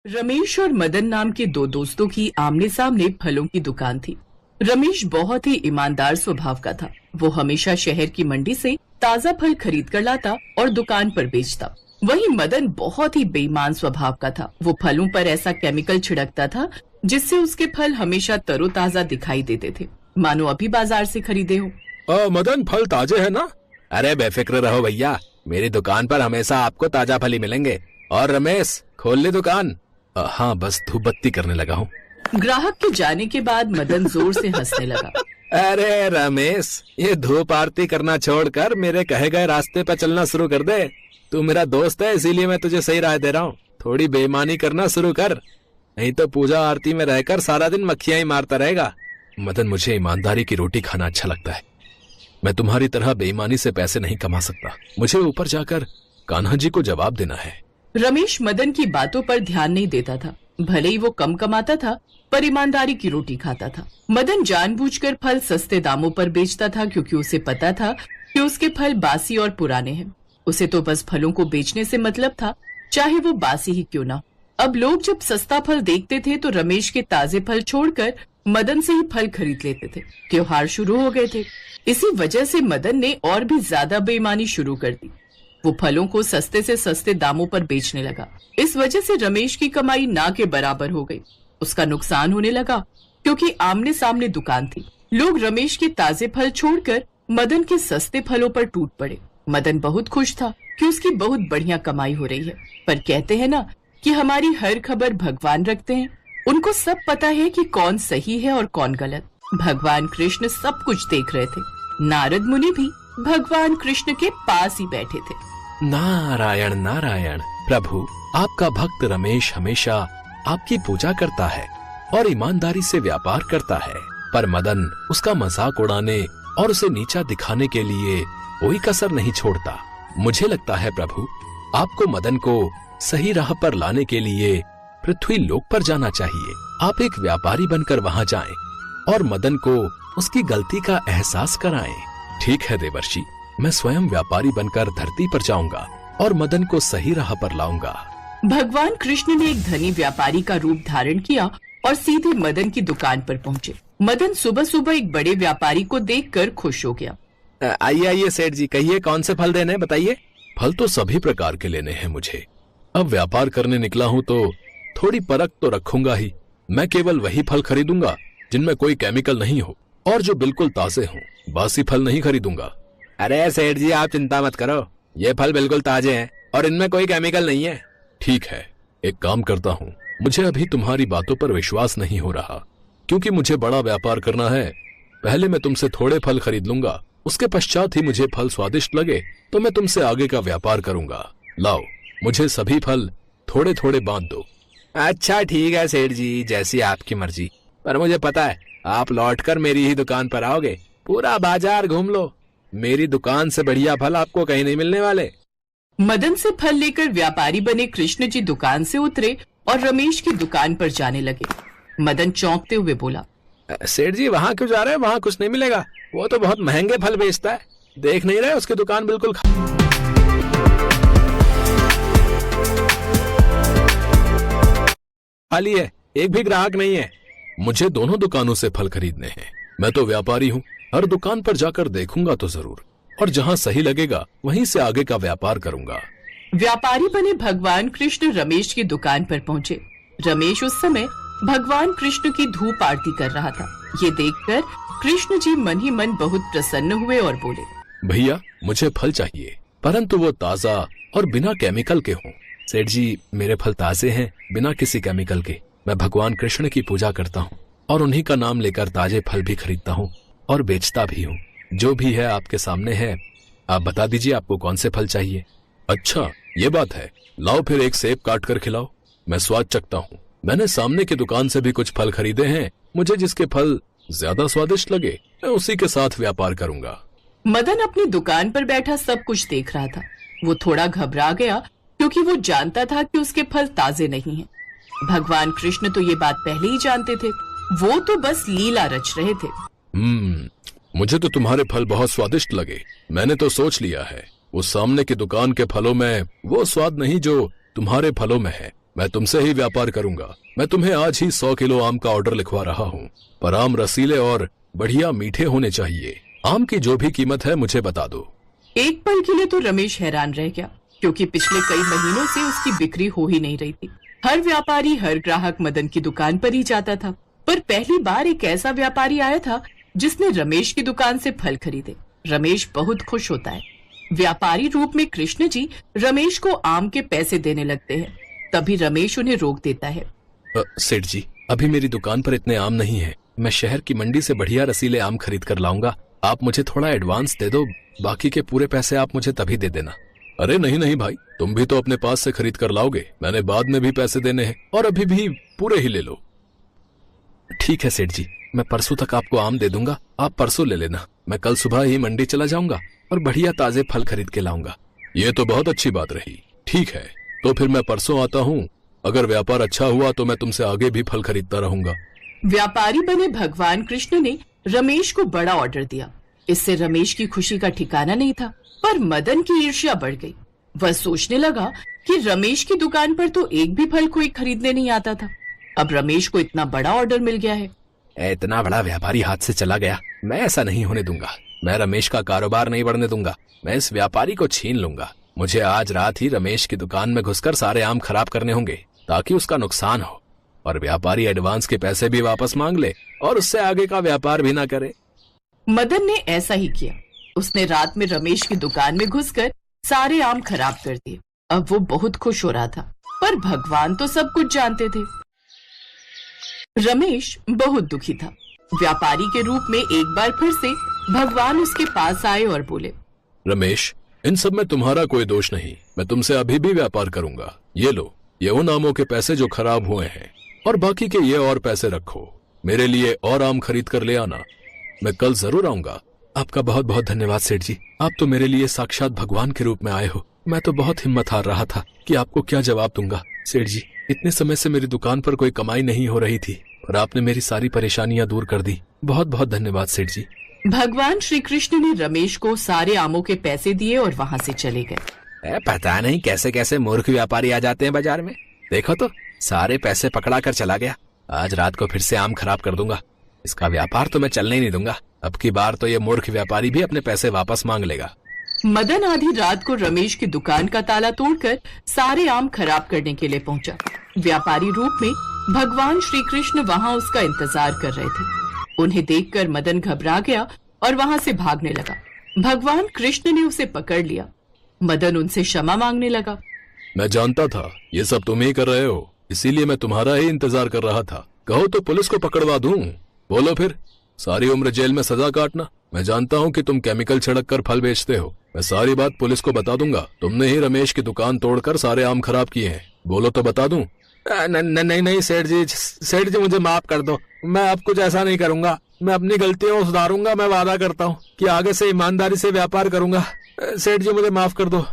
रमेश और मदन नाम के दो दोस्तों की आमने सामने फलों की दुकान थी। रमेश बहुत ही ईमानदार स्वभाव का था। वो हमेशा शहर की मंडी से ताजा फल खरीद कर लाता और दुकान पर बेचता। वहीं मदन बहुत ही बेईमान स्वभाव का था। वो फलों पर ऐसा केमिकल छिड़कता था जिससे उसके फल हमेशा तरोताजा दिखाई देते थे, मानो अभी बाजार से खरीदे हो। मदन, फल ताजे हैं ना? अरे बेफिक्र रहो भैया, मेरी दुकान पर हमेशा आपको ताजा फल ही मिलेंगे। और रमेश, खोल ले दुकान। हाँ, बस धूप बत्ती करने लगा हूँ। ग्राहक के जाने के बाद मदन जोर से हंसने लगा। अरे रमेश, ये धूप आरती करना छोड़कर मेरे कहे गए रास्ते पर चलना शुरू कर दे। तू मेरा दोस्त है, इसीलिए मैं तुझे सही राय दे रहा हूँ। थोड़ी बेईमानी करना शुरू कर, नहीं तो पूजा आरती में रहकर सारा दिन मक्खियां ही मारता रहेगा। मदन, मुझे ईमानदारी की रोटी खाना अच्छा लगता है। मैं तुम्हारी तरह बेईमानी से पैसे नहीं कमा सकता। मुझे ऊपर जाकर कान्हा जी को जवाब देना है। रमेश मदन की बातों पर ध्यान नहीं देता था। भले ही वो कम कमाता था, पर ईमानदारी की रोटी खाता था। मदन जानबूझकर फल सस्ते दामों पर बेचता था, क्योंकि उसे पता था कि उसके फल बासी और पुराने हैं। उसे तो बस फलों को बेचने से मतलब था, चाहे वो बासी ही क्यों ना। अब लोग जब सस्ता फल देखते थे तो रमेश के ताजे फल छोड़कर मदन से ही फल खरीद लेते थे। त्योहार शुरू हो गए थे, इसी वजह से मदन ने और भी ज्यादा बेईमानी शुरू कर दी। वो फलों को सस्ते से सस्ते दामों पर बेचने लगा। इस वजह से रमेश की कमाई ना के बराबर हो गई। उसका नुकसान होने लगा, क्योंकि आमने सामने दुकान थी। लोग रमेश के ताजे फल छोड़कर मदन के सस्ते फलों पर टूट पड़े। मदन बहुत खुश था कि उसकी बहुत बढ़िया कमाई हो रही है। पर कहते हैं ना कि हमारी हर खबर भगवान रखते हैं। उनको सब पता है कि कौन सही है और कौन गलत। भगवान कृष्ण सब कुछ देख रहे थे। नारद मुनि भी भगवान कृष्ण के पास ही बैठे थे। नारायण नारायण। प्रभु, आपका भक्त रमेश हमेशा आपकी पूजा करता है और ईमानदारी से व्यापार करता है, पर मदन उसका मजाक उड़ाने और उसे नीचा दिखाने के लिए कोई कसर नहीं छोड़ता। मुझे लगता है प्रभु, आपको मदन को सही राह पर लाने के लिए पृथ्वी लोक पर जाना चाहिए। आप एक व्यापारी बनकर वहां जाएं और मदन को उसकी गलती का एहसास कराएं। ठीक है देवर्षि, मैं स्वयं व्यापारी बनकर धरती पर जाऊंगा और मदन को सही राह पर लाऊंगा। भगवान कृष्ण ने एक धनी व्यापारी का रूप धारण किया और सीधे मदन की दुकान पर पहुँचे। मदन सुबह सुबह एक बड़े व्यापारी को देखकर खुश हो गया। आइए आइए सेठ जी, कहिए कौन से फल देने हैं, बताइए। फल तो सभी प्रकार के लेने हैं मुझे। अब व्यापार करने निकला हूँ तो थोड़ी परख तो रखूंगा ही। मैं केवल वही फल खरीदूंगा जिनमें कोई केमिकल नहीं हो और जो बिल्कुल ताजे हों। बासी फल नहीं खरीदूंगा। अरे सेठ जी, आप चिंता मत करो, ये फल बिल्कुल ताजे हैं और इनमें कोई केमिकल नहीं है। ठीक है, एक काम करता हूँ। मुझे अभी तुम्हारी बातों पर विश्वास नहीं हो रहा, क्योंकि मुझे बड़ा व्यापार करना है। पहले मैं तुमसे थोड़े फल खरीद लूंगा, उसके पश्चात ही मुझे फल स्वादिष्ट लगे तो मैं तुमसे आगे का व्यापार करूंगा। लाओ, मुझे सभी फल थोड़े थोड़े बांट दो। अच्छा ठीक है सेठ जी, जैसी आपकी मर्जी। पर मुझे पता है आप लौटकर मेरी ही दुकान पर आओगे। पूरा बाजार घूम लो, मेरी दुकान से बढ़िया फल आपको कहीं नहीं मिलने वाले। मदन से फल लेकर व्यापारी बने कृष्ण जी दुकान से उतरे और रमेश की दुकान पर जाने लगे। मदन चौंकते हुए बोला, सेठ जी, वहाँ क्यों जा रहे हैं? वहाँ कुछ नहीं मिलेगा। वो तो बहुत महंगे फल बेचता है। देख नहीं रहे उसकी दुकान बिल्कुल खाली है, एक भी ग्राहक नहीं है। मुझे दोनों दुकानों से फल खरीदने हैं। मैं तो व्यापारी हूँ, हर दुकान पर जाकर देखूंगा तो जरूर, और जहाँ सही लगेगा वहीं से आगे का व्यापार करूंगा। व्यापारी बने भगवान कृष्ण रमेश की दुकान पर पहुँचे। रमेश उस समय भगवान कृष्ण की धूप आरती कर रहा था। ये देखकर कृष्ण जी मन ही मन बहुत प्रसन्न हुए और बोले, भैया, मुझे फल चाहिए, परंतु वो ताजा और बिना केमिकल के हों। सेठ जी, मेरे फल ताजे हैं, बिना किसी केमिकल के। मैं भगवान कृष्ण की पूजा करता हूँ और उन्हीं का नाम लेकर ताजे फल भी खरीदता हूँ और बेचता भी हूँ। जो भी है आपके सामने है, आप बता दीजिए आपको कौन से फल चाहिए। अच्छा, ये बात है। लाओ फिर एक सेब काट कर खिलाओ, मैं स्वाद चखता हूँ। मैंने सामने की दुकान से भी कुछ फल खरीदे हैं। मुझे जिसके फल ज्यादा स्वादिष्ट लगे मैं उसी के साथ व्यापार करूंगा। मदन अपनी दुकान पर बैठा सब कुछ देख रहा था। वो थोड़ा घबरा गया, क्योंकि वो जानता था कि उसके फल ताजे नहीं हैं। भगवान कृष्ण तो ये बात पहले ही जानते थे। वो तो बस लीला रच रहे थे। मुझे तो तुम्हारे फल बहुत स्वादिष्ट लगे। मैंने तो सोच लिया है, उस सामने की दुकान के फलों में वो स्वाद नहीं जो तुम्हारे फलों में है। मैं तुमसे ही व्यापार करूंगा। मैं तुम्हें आज ही 100 किलो आम का ऑर्डर लिखवा रहा हूँ, पर आम रसीले और बढ़िया मीठे होने चाहिए। आम की जो भी कीमत है मुझे बता दो। एक पल के लिए तो रमेश हैरान रह गया, क्योंकि पिछले कई महीनों से उसकी बिक्री हो ही नहीं रही थी। हर व्यापारी, हर ग्राहक मदन की दुकान पर ही जाता था, पर पहली बार एक ऐसा व्यापारी आया था जिसने रमेश की दुकान से फल खरीदे। रमेश बहुत खुश होता है। व्यापारी रूप में कृष्ण जी रमेश को आम के पैसे देने लगते हैं। तभी रमेश उन्हें रोक देता है। सेठ जी, अभी मेरी दुकान पर इतने आम नहीं है। मैं शहर की मंडी से बढ़िया रसीले आम खरीद कर लाऊंगा। आप मुझे थोड़ा एडवांस दे दो, बाकी के पूरे पैसे आप मुझे तभी दे देना। अरे नहीं नहीं भाई, तुम भी तो अपने पास से खरीद कर लाओगे। मैंने बाद में भी पैसे देने हैं, और अभी भी पूरे ही ले लो। ठीक है सेठ जी, मैं परसों तक आपको आम दे दूंगा, आप परसों ले लेना। मैं कल सुबह ही मंडी चला जाऊंगा और बढ़िया ताजे फल खरीद के लाऊंगा। ये तो बहुत अच्छी बात रही। ठीक है, तो फिर मैं परसों आता हूँ। अगर व्यापार अच्छा हुआ तो मैं तुमसे आगे भी फल खरीदता रहूंगा। व्यापारी बने भगवान कृष्ण ने रमेश को बड़ा ऑर्डर दिया। इससे रमेश की खुशी का ठिकाना नहीं था, पर मदन की ईर्ष्या बढ़ गई। वह सोचने लगा कि रमेश की दुकान पर तो एक भी फल कोई खरीदने नहीं आता था। अब रमेश को इतना बड़ा ऑर्डर मिल गया है। इतना बड़ा व्यापारी हाथ से चला गया, मैं ऐसा नहीं होने दूंगा। मैं रमेश का कारोबार नहीं बढ़ने दूंगा। मैं इस व्यापारी को छीन लूंगा। मुझे आज रात ही रमेश की दुकान में घुसकर सारे आम खराब करने होंगे, ताकि उसका नुकसान हो और व्यापारी एडवांस के पैसे भी वापस मांग ले और उससे आगे का व्यापार भी ना करे। मदन ने ऐसा ही किया। उसने रात में रमेश की दुकान में घुसकर सारे आम खराब कर दिए। अब वो बहुत खुश हो रहा था, पर भगवान तो सब कुछ जानते थे। रमेश बहुत दुखी था। व्यापारी के रूप में एक बार फिर से भगवान उसके पास आए और बोले, रमेश, इन सब में तुम्हारा कोई दोष नहीं। मैं तुमसे अभी भी व्यापार करूंगा। ये लो, ये उन आमों के पैसे जो खराब हुए हैं, और बाकी के ये और पैसे रखो। मेरे लिए और आम खरीद कर ले आना। मैं कल जरूर आऊंगा। आपका बहुत बहुत धन्यवाद सेठ जी, आप तो मेरे लिए साक्षात भगवान के रूप में आए हो। मैं तो बहुत हिम्मत हार रहा था कि आपको क्या जवाब दूंगा। सेठ जी, इतने समय से मेरी दुकान पर कोई कमाई नहीं हो रही थी, और आपने मेरी सारी परेशानियां दूर कर दी। बहुत बहुत धन्यवाद सेठ जी। भगवान श्री कृष्ण ने रमेश को सारे आमों के पैसे दिए और वहाँ से चले गए। पता नहीं कैसे कैसे मूर्ख व्यापारी आ जाते हैं बाजार में। देखो तो, सारे पैसे पकड़ा कर चला गया। आज रात को फिर से आम खराब कर दूंगा। इसका व्यापार तो मैं चलने ही नहीं दूंगा। अब की बार तो ये मूर्ख व्यापारी भी अपने पैसे वापस मांग लेगा। मदन आधी रात को रमेश की दुकान का ताला तोड़कर सारे आम खराब करने के लिए पहुंचा। व्यापारी रूप में भगवान श्री कृष्ण वहाँ उसका इंतजार कर रहे थे। उन्हें देखकर मदन घबरा गया और वहाँ से भागने लगा। भगवान कृष्ण ने उसे पकड़ लिया। मदन उनसे क्षमा मांगने लगा। मैं जानता था ये सब तुम ही कर रहे हो, इसीलिए मैं तुम्हारा ही इंतजार कर रहा था। कहो तो पुलिस को पकड़वा दूं। बोलो फिर, सारी उम्र जेल में सजा काटना। मैं जानता हूँ कि तुम केमिकल छिड़क कर फल बेचते हो। मैं सारी बात पुलिस को बता दूंगा। तुमने ही रमेश की दुकान तोड़कर सारे आम खराब किए हैं। बोलो तो बता दूं। नहीं नहीं सेठ जी मुझे माफ कर दो। मैं अब कुछ ऐसा नहीं करूंगा। मैं अपनी गलतियों को सुधारूंगा। मैं वादा करता हूँ कि आगे से ईमानदारी से व्यापार करूंगा। सेठ जी मुझे माफ कर दो।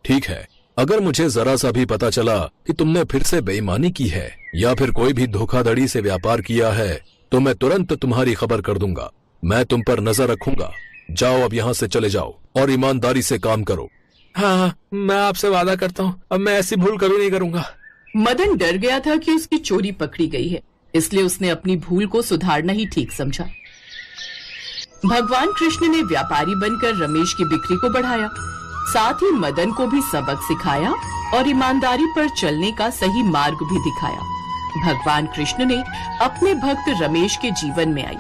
ठीक है, अगर मुझे जरा सा भी पता चला कि तुमने फिर से बेईमानी की है या फिर कोई भी धोखाधड़ी से व्यापार किया है, तो मैं तुरंत तुम्हारी खबर कर दूंगा। मैं तुम पर नजर रखूंगा। जाओ, अब यहाँ से चले जाओ और ईमानदारी से काम करो। हाँ, मैं आपसे वादा करता हूँ, अब मैं ऐसी भूल कभी नहीं करूंगा। मदन डर गया था कि उसकी चोरी पकड़ी गई है, इसलिए उसने अपनी भूल को सुधारना ही ठीक समझा। भगवान कृष्ण ने व्यापारी बनकर रमेश की बिक्री को बढ़ाया, साथ ही मदन को भी सबक सिखाया और ईमानदारी पर चलने का सही मार्ग भी दिखाया। भगवान कृष्ण ने अपने भक्त रमेश के जीवन में आई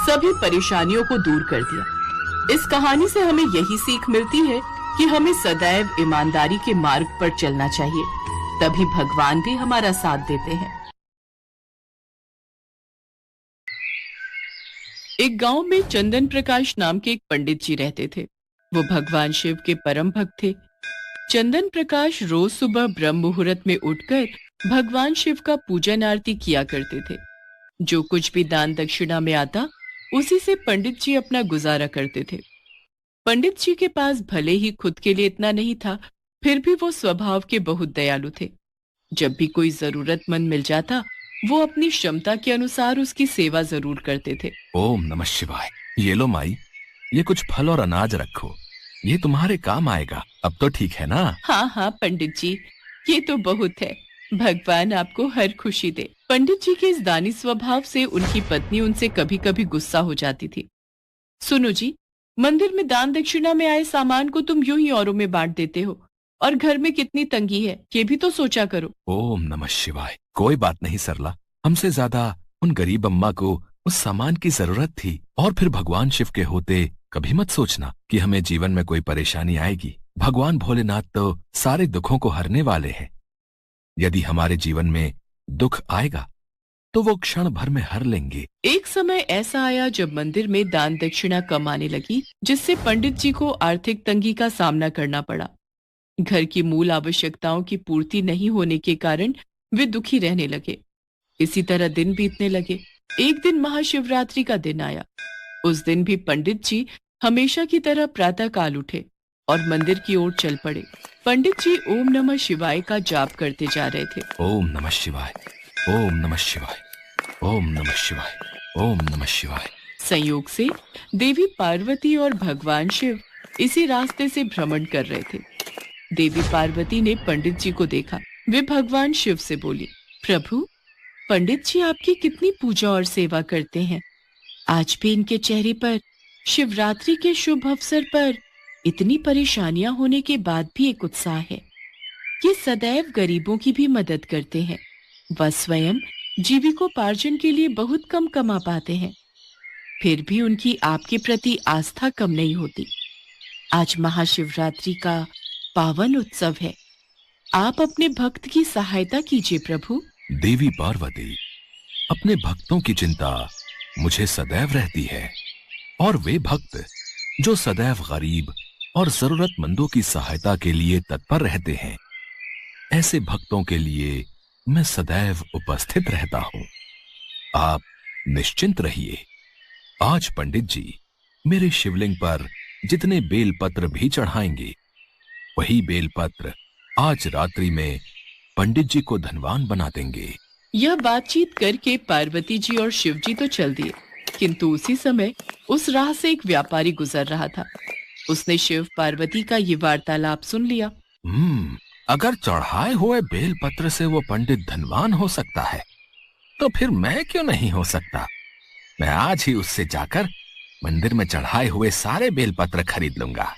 सभी परेशानियों को दूर कर दिया। इस कहानी से हमें यही सीख मिलती है कि हमें सदैव ईमानदारी के मार्ग पर चलना चाहिए, तभी भगवान भी हमारा साथ देते हैं। एक गांव में चंदन प्रकाश नाम के एक पंडित जी रहते थे। वो भगवान शिव के परम भक्त थे। चंदन प्रकाश रोज सुबह ब्रह्म मुहूर्त में उठकर भगवान शिव का पूजन आरती किया करते थे। जो कुछ भी दान दक्षिणा में आता, उसी से पंडित जी अपना गुजारा करते थे। पंडित जी के पास भले ही खुद के लिए इतना नहीं था, फिर भी वो स्वभाव के बहुत दयालु थे। जब भी कोई जरूरतमंद मिल जाता, वो अपनी क्षमता के अनुसार उसकी सेवा जरूर करते थे। ओम नमः शिवाय। ये लो माई, ये कुछ फल और अनाज रखो, ये तुम्हारे काम आएगा। अब तो ठीक है ना? हाँ हाँ पंडित जी, ये तो बहुत है। भगवान आपको हर खुशी दे। पंडित जी के इस दानी स्वभाव से उनकी पत्नी उनसे कभी कभी गुस्सा हो जाती थी। सुनो जी, मंदिर में दान दक्षिणा में आए सामान को तुम यूं ही औरों में बांट देते हो, और घर में कितनी तंगी है ये भी तो सोचा करो। ओम नमः शिवाय। कोई बात नहीं सरला, हमसे ज्यादा उन गरीब अम्मा को उस सामान की जरूरत थी। और फिर भगवान शिव के होते कभी मत सोचना कि हमें जीवन में कोई परेशानी आएगी। भगवान भोलेनाथ तो सारे दुखों को हरने वाले हैं। यदि हमारे जीवन में दुख आएगा तो वो क्षण भर में हर लेंगे। एक समय ऐसा आया जब मंदिर में दान दक्षिणा कम आने लगी, जिससे पंडित जी को आर्थिक तंगी का सामना करना पड़ा। घर की मूल आवश्यकताओं की पूर्ति नहीं होने के कारण वे दुखी रहने लगे। इसी तरह दिन बीतने लगे। एक दिन महाशिवरात्रि का दिन आया। उस दिन भी पंडित जी हमेशा की तरह प्रातः काल उठे और मंदिर की ओर चल पड़े। पंडित जी ओम नमः शिवाय का जाप करते जा रहे थे। ओम नमः शिवाय, ओम नमः शिवाय, ओम नमः शिवाय, ओम नमः शिवाय। संयोग से देवी पार्वती और भगवान शिव इसी रास्ते से भ्रमण कर रहे थे। देवी पार्वती ने पंडित जी को देखा। वे भगवान शिव से बोली, प्रभु, पंडित जी आपकी कितनी पूजा और सेवा करते हैं। आज भी इनके चेहरे पर शिवरात्रि के शुभ अवसर पर इतनी परेशानियां होने के बाद भी एक उत्साह है। ये सदैव गरीबों की भी मदद करते हैं। वह स्वयं जीविकोपार्जन के लिए बहुत कम कमा पाते हैं, फिर भी उनकी आपके प्रति आस्था कम नहीं होती। आज महाशिवरात्रि का पावन उत्सव है। आप अपने भक्त की सहायता कीजिए प्रभु। देवी पार्वती, अपने भक्तों की चिंता मुझे सदैव रहती है, और वे भक्त जो सदैव गरीब और जरूरतमंदों की सहायता के लिए तत्पर रहते हैं, ऐसे भक्तों के लिए मैं सदैव उपस्थित रहता हूं। आप निश्चिंत रहिए। आज पंडित जी मेरे शिवलिंग पर जितने बेलपत्र भी चढ़ाएंगे, वही बेलपत्र आज रात्रि में पंडित जी को धनवान बना देंगे। यह बातचीत करके पार्वती जी और शिव जी तो चल दिए, किंतु उसी समय उस राह से एक व्यापारी गुजर रहा था। उसने शिव पार्वती का ये वार्तालाप सुन लिया। अगर चढ़ाए हुए बेलपत्र से वो पंडित धनवान हो सकता है, तो फिर मैं क्यों नहीं हो सकता। मैं आज ही उससे जाकर मंदिर में चढ़ाए हुए सारे बेलपत्र खरीद लूंगा।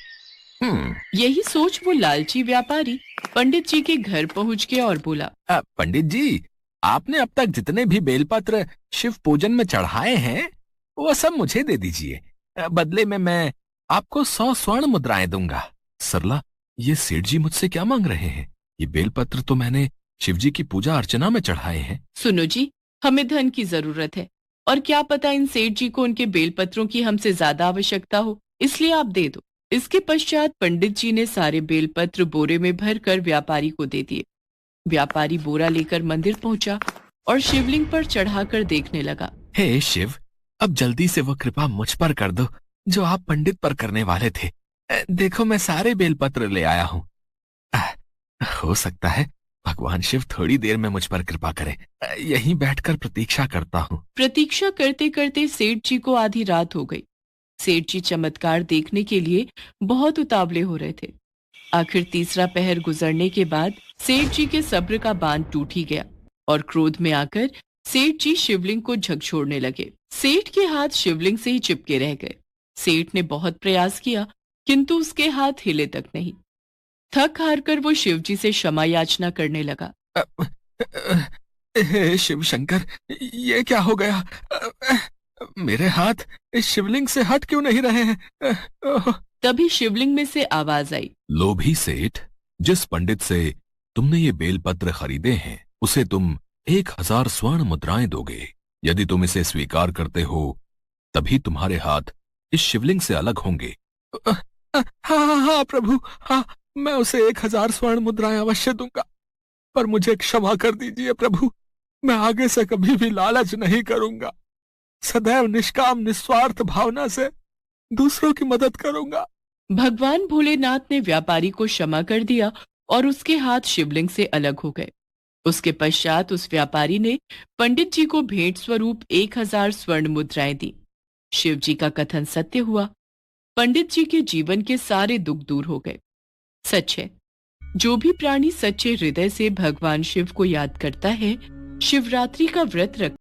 यही सोच वो लालची व्यापारी पंडित जी के घर पहुंच गया और बोला, पंडित जी, आपने अब तक जितने भी बेलपत्र शिव पूजन में चढ़ाए हैं, वो सब मुझे दे दीजिए। बदले में मैं आपको 100 स्वर्ण मुद्राएं दूंगा। सरला, ये सेठ जी मुझसे क्या मांग रहे हैं? ये बेलपत्र तो मैंने शिव जी की पूजा अर्चना में चढ़ाए हैं। सुनो जी, हमें धन की जरूरत है, और क्या पता इन सेठ जी को उनके बेलपत्रों की हमसे ज्यादा आवश्यकता हो, इसलिए आप दे दो। इसके पश्चात पंडित जी ने सारे बेलपत्र बोरे में भरकर व्यापारी को दे दिए। व्यापारी बोरा लेकर मंदिर पहुंचा और शिवलिंग पर चढ़ाकर देखने लगा। हे शिव, अब जल्दी से वो कृपा मुझ पर कर दो जो आप पंडित पर करने वाले थे। देखो, मैं सारे बेलपत्र ले आया हूँ। हो सकता है भगवान शिव थोड़ी देर में मुझ पर कृपा करें। यहीं बैठकर प्रतीक्षा करता हूँ। प्रतीक्षा करते करते सेठ जी को आधी रात हो गई। सेठ जी चमत्कार देखने के लिए बहुत उतावले हो रहे थे। आखिर तीसरा पहर गुजरने के बाद सेठ जी के सब्र का बांध टूट ही गया, और क्रोध में आकर सेठ जी शिवलिंग को झकझोरने लगे। सेठ के हाथ शिवलिंग से ही चिपके रह गए। सेठ ने बहुत प्रयास किया, किंतु उसके हाथ हिले तक नहीं। थक हार कर वो शिव जी से क्षमा याचना करने लगा। शिव शंकर, ये क्या हो गया? मेरे हाथ शिवलिंग से हट क्यों नहीं रहे हैं? तभी शिवलिंग में से आवाज आई, लोभी सेठ, जिस पंडित से तुमने ये बेलपत्र खरीदे हैं, उसे तुम 1000 स्वर्ण मुद्राएं दोगे। यदि तुम इसे स्वीकार करते हो, तभी तुम्हारे हाथ इस शिवलिंग से अलग होंगे। हाँ प्रभु, हाँ, मैं उसे 1000 स्वर्ण मुद्राएं अवश्य दूंगा, पर मुझे क्षमा कर दीजिए प्रभु। मैं आगे से कभी भी लालच नहीं करूंगा। सदैव निष्काम निस्वार्थ भावना से दूसरों की मदद करूंगा। भगवान भोलेनाथ ने व्यापारी को क्षमा कर दिया और उसके हाथ शिवलिंग से अलग हो गए। उसके पश्चात उस व्यापारी ने पंडित जी को भेंट स्वरूप 1000 स्वर्ण मुद्राएं दी। शिव जी का कथन सत्य हुआ। पंडित जी के जीवन के सारे दुख दूर हो गए। सच है, जो भी प्राणी सच्चे हृदय से भगवान शिव को याद करता है, शिवरात्रि का व्रत रख